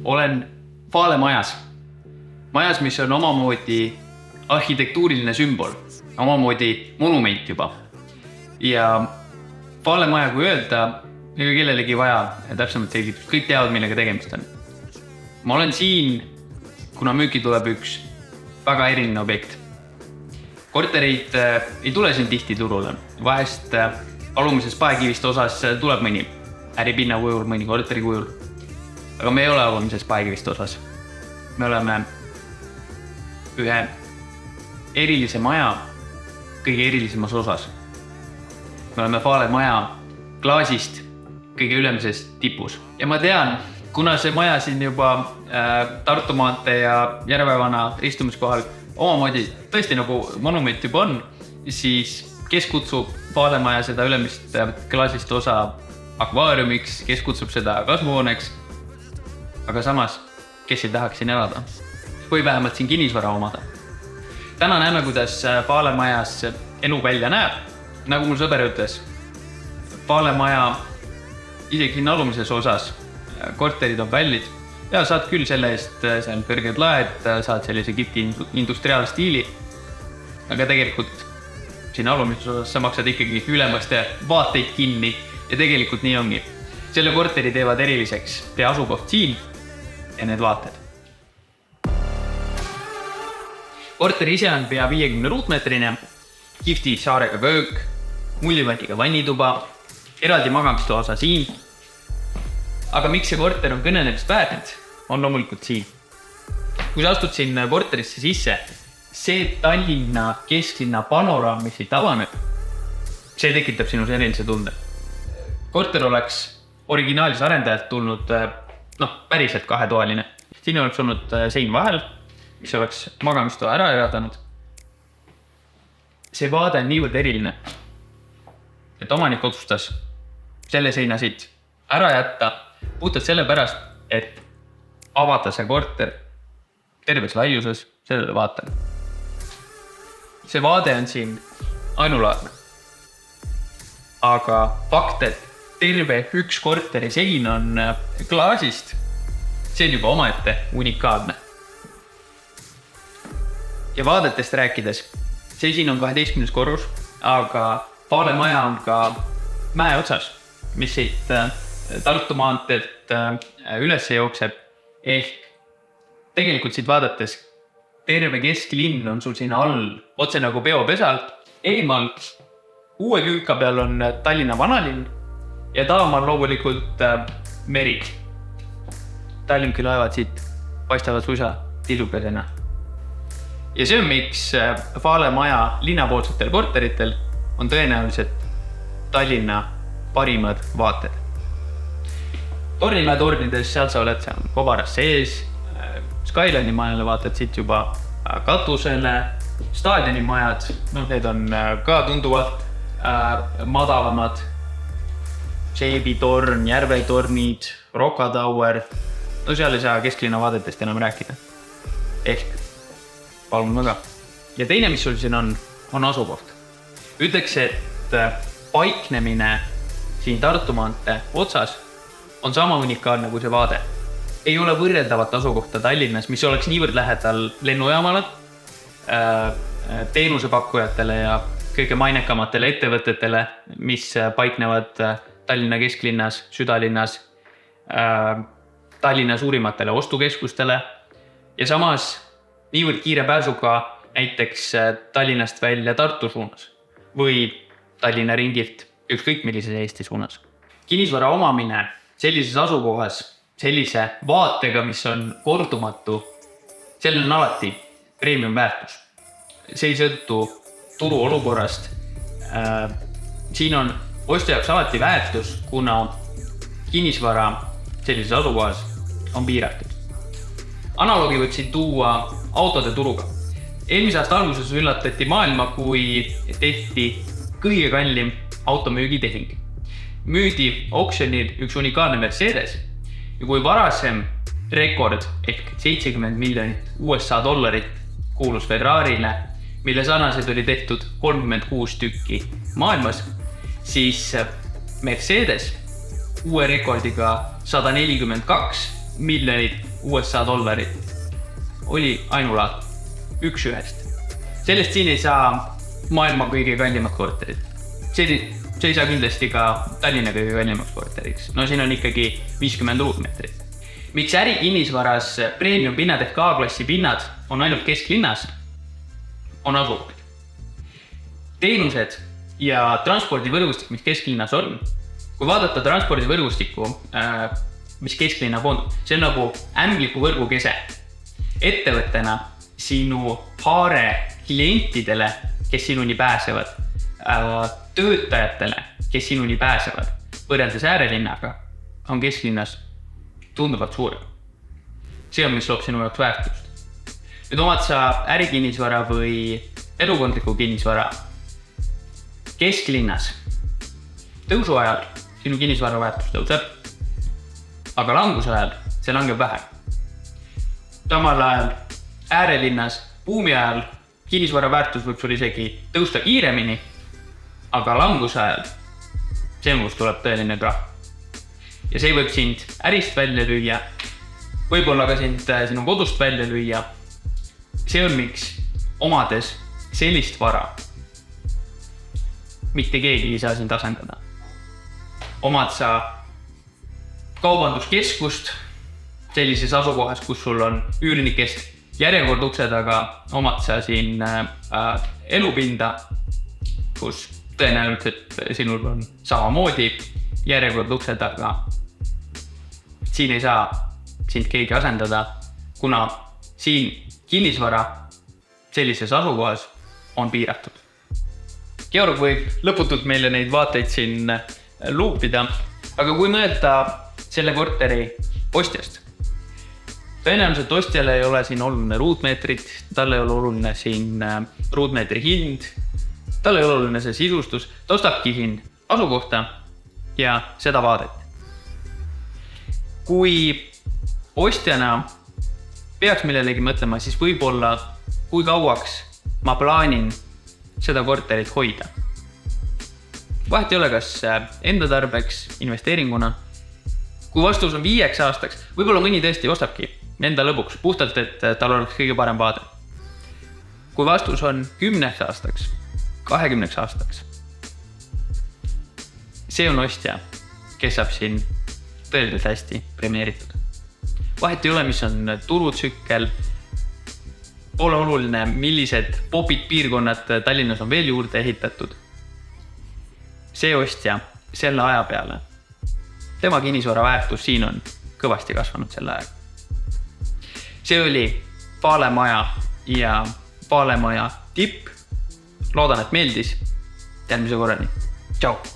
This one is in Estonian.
olen Vale majas. Majas, mis on omamoodi arhitektuuriline sümbol, omamoodi monument juba. Ja Vale maja, kui öelda, ega kellelegi vaja täpsemalt selgitust. Kõik teavad, millega tegemist on. Ma olen siin, kuna müüki tuleb üks väga eriline objekt. Korterid ei tule siin tihti turule. Vahest alumises paekiviste osas tuleb mõni äripinna kujul, mõni korteri kujul. Aga me ei ole alumises paekiviste osas. Me oleme ühe erilise maja kõige erilisemas osas. Me oleme Vale maja klaasist kõige ülemises tipus. Ja ma tean, kuna see maja siin juba Tartu maantee ja Järvevana ristumiskohal omamoodi tõesti nagu monument juba on, siis kes kutsub Vale maja seda ülemist klaasist osa akvaariumiks, kes kutsub seda kasvuhooneks, aga samas, kes ei tahaks siin elada või vähemalt siin kinnisvara omada. Täna näeme, kuidas Vale majas elu välja näeb. Nagu mul sõber ütles, Vale maja isegi alumises osas korterid on kallid ja saad küll selle eest, see on kõrged laed, saad sellise kipti industriaalstiili, aga tegelikult siin alumises osas sa maksad ikkagi ülemaste vaateid kinni ja tegelikult nii ongi. Selle korteri teevad eriliseks pea asukoht siin ja need vaated. Korteri ise on pea 50 ruutmeetrine, kihvti saarega köök, mullivanniga vannituba, eraldi magamistoa osa siin. Aga miks see korter on kõnelemist väärt, on loomulikult siin. Kui sa astud siin korterisse sisse, see Tallinna kesklinna panoraam, mis siit avaneb, see tekitab sinus erilise tunde. Korter oleks originaalis arendajalt tulnud päriselt kahetoaline. Siin oleks olnud sein vahel, mis oleks magamistoa ära jaotanud. See vaade on niivõrd eriline, et omanik otsustas selle seina siit ära jätta puhtalt selle pärast, et avada see korter terves laiuses sellele vaatele. See vaade on siin ainulaadne. Aga fakt, et terve üks korteri sein on klaasist, see on juba omaette unikaalne. Ja vaadetest rääkides, see siin on 12. korrus, aga Vale maja on ka mäe otsas, mis siit Tartu maanteelt üles jookseb. Ehk tegelikult siit vaadates terve kesklinn on sul siin all, otse nagu peopesalt. Eemal uue küüka peal on Tallinna vanalinn ja taamal loomulikult meri. Tallinki laevad siit paistavad suisa tilukesena. Ja see on, miks Vale maja linnapoolsetel korteritel on tõenäoliselt Tallinna parimad vaated. Tornimäe tornides, seal sa oled seal kobaras sees, Skyline'i majale vaatad siit juba katusele, staadioni majad, need on ka tunduvalt madalamad, Seebitorn, Järvetornid, Rocca Tower, seal ei saa kesklinna vaadetest enam rääkida. Ehk palun väga. Ja teine, mis sul siin on asukoht. Ütleks, et paiknemine siin Tartu maantee otsas on sama unikaalne kui see vaade. Ei ole võrreldavat asukohta Tallinnas, mis oleks niivõrd lähedal lennujaamale, teenusepakkujatele ja kõige mainekamatele ettevõtetele, mis paiknevad Tallinna kesklinnas, südalinnas, Tallinna suurimatele ostukeskustele ja samas niivõrd kiire pääsuga näiteks Tallinnast välja Tartu suunas või Tallinna ringilt ükskõik millises Eesti suunas. Kinnisvara omamine sellises asukohas, sellise vaatega, mis on kordumatu, sellel on alati premium väärtus. See ei sõltu turu olukorrast. Siin on ostja jaoks alati väärtus, kuna kinnisvara sellises asukohas on piiratud. Analoogi võib siin tuua autode turuga. Eelmise aasta alguses üllatati maailma, kui tehti kõige kallim automüügitehing. Müüdi auksjonil üks unikaalne Mercedes ja kui varasem rekord ehk 70 miljonit USA dollarit kuulus Ferrarile, mille sarnased oli tehtud 36 tükki maailmas, siis Mercedes uue rekordiga 142 miljonit USA dollarit. Oli ainulaad, üks ühest. Sellest siin ei saa maailma kõige kallimad korterid. See ei saa kindlasti ka Tallinna kõige kallimaks korteriks. No siin on ikkagi 50 ruutmeetrit. Miks ärikinnisvaras premium pinnad ehk A-klassi pinnad on ainult kesklinnas, on asukohad. Teenused ja transpordivõrgustik, mis kesklinnas on. Kui vaadata transpordivõrgustikku, mis kesklinna on, see on nagu ämbliku võrgu kese. Ettevõttena sinu haare klientidele, kes sinuni pääsevad, töötajatele, kes sinuni pääsevad, võrreldes äärelinnaga, on kesklinnas tunduvalt suurem. See on, mis loob sinu jaoks väärtust. Nüüd omad sa ärikinnisvara või elukondliku kinnisvara kesklinnas. Tõusu ajal sinu kinnisvara väärtus tõuseb, aga languse ajal see langeb vähem. Samal ajal äärelinnas buumi ajal kinnisvara väärtus võib sul isegi tõusta kiiremini, aga languse ajal see on, kus tuleb tõeline krahh. Ja see võib sind ärist välja lüüa, võib-olla ka sinu kodust välja lüüa. See on, miks omades sellist vara mitte keegi ei saa sind asendada. Omad sa kaubanduskeskust sellises asukohas, kus sul on üürnikest järjekord ukse taga, omad sa siin elupinda, kus tõenäoliselt sinul on samamoodi järjekord ukse taga. Siin ei saa sind keegi asendada, kuna siin kinnisvara sellises asukohas on piiratud. Georg võib lõputult meile neid vaateid siin luupida, aga kui mõelda selle korteri ostjast, tõenäoliselt ostjale ei ole siin oluline ruutmeetrit, tal ei ole oluline siin ruutmeetri hind, tal ei ole oluline see sisustus, ta ostabki siin asukohta ja seda vaadet. Kui ostjana peaks millelegi mõtlema, siis võib-olla kui kauaks ma plaanin seda korterit hoida. Vahet ei ole, kas enda tarbeks, investeeringuna. Kui vastus on 5 aastaks, võib-olla mõni tõesti ostabki enda lõbuks, puhtalt, et tal oleks kõige parem vaade. Kui vastus on 10 aastaks, 20 aastaks, see on ostja, kes saab siin tõeliselt hästi premeeritud. Vahet ei ole, mis on turutsükkel, pole oluline, millised popid piirkonnad Tallinnas on veel juurde ehitatud. See ostja selle aja peale, tema kinnisvara väärtus siin on kõvasti kasvanud selle aja. See oli Paalemaja ja Paalemaja tipp. Loodan, et meeldis. Järgmise korrani. Tšau!